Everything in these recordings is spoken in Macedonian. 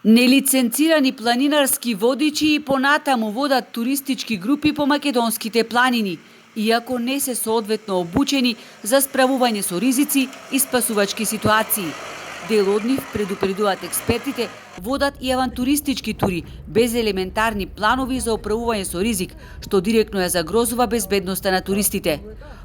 Нелиценцирани планинарски водичи и понатаму водат туристички групи по македонските планини, иако не се соодветно обучени за справување со ризици и спасувачки ситуации. Дел од нив, предупредуваат експертите, водат и авантуристички тури без елементарни планови за управување со ризик, што директно ја загрозува безбедноста на туристите.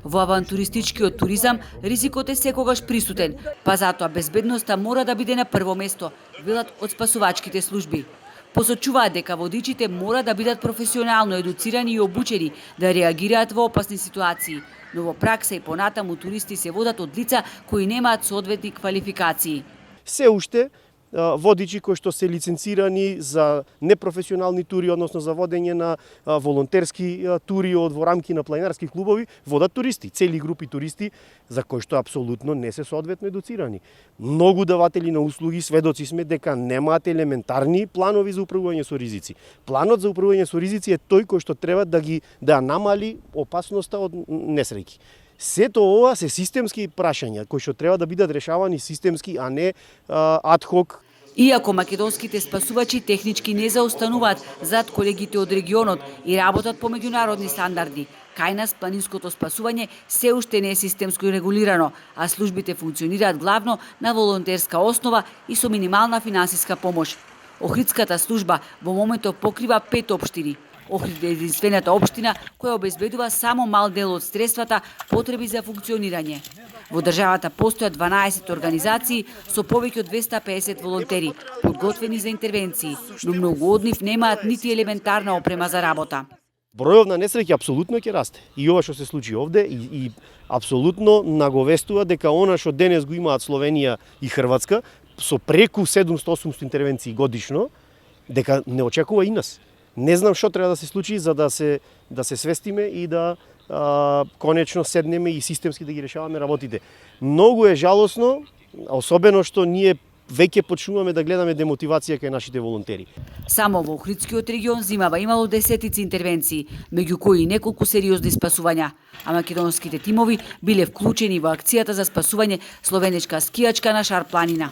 Во авантуристичкиот туризам ризикот е секогаш присутен, па затоа безбедноста мора да биде на прво место, велат од спасувачките служби. Посочуваат дека водичите мора да бидат професионално едуцирани и обучени да реагираат во опасни ситуации, но во пракса и понатаму туристи се водат од лица кои немаат соодветни квалификации. Се уште водичи кои што се лиценцирани за непрофесионални тури, односно за водење на волонтерски тури во рамки на планинарски клубови, водат туристи, цели групи туристи за кои што апсолутно не се соодветно едуцирани. Многу даватели на услуги сведоци сме дека немаат елементарни планови за управување со ризици. Планот за управување со ризици е тој кој што треба да намали опасноста од несреќи. Сето ова се системски прашања кои што треба да бидат решавани системски, а не адхок. Иако македонските спасувачи технички не заостануваат зад колегите од регионот и работат по меѓународни стандарди, кај нас планинското спасување се уште не е системско регулирано, а службите функционираат главно на волонтерска основа и со минимална финансиска помош. Охридската служба во моментов покрива 5 општини. Охрид е единствената општина која обезбедува само мал дел од средствата потреби за функционирање. Во државата постојат 12 организации со повеќе од 250 волонтери, подготвени за интервенции, но многу од нив немаат нити елементарна опрема за работа. Бројот на несреќи апсолутно ќе расте. И ова што се случи овде и апсолутно наговестува дека она што денес го имаат Словенија и Хрватска со преку 700-800 интервенции годишно, дека не очекува и нас. Не знам што треба да се случи за да се свестиме и да конечно седнеме и системски да ги решаваме работите. Многу е жалосно, особено што ние веќе почнуваме да гледаме демотивација кај нашите волонтери. Само во Охридскиот регион зимава имало десетици интервенции, меѓу кои и неколку сериозни спасувања, а македонските тимови биле вклучени во акцијата за спасување словенечка скијачка на Шар планина.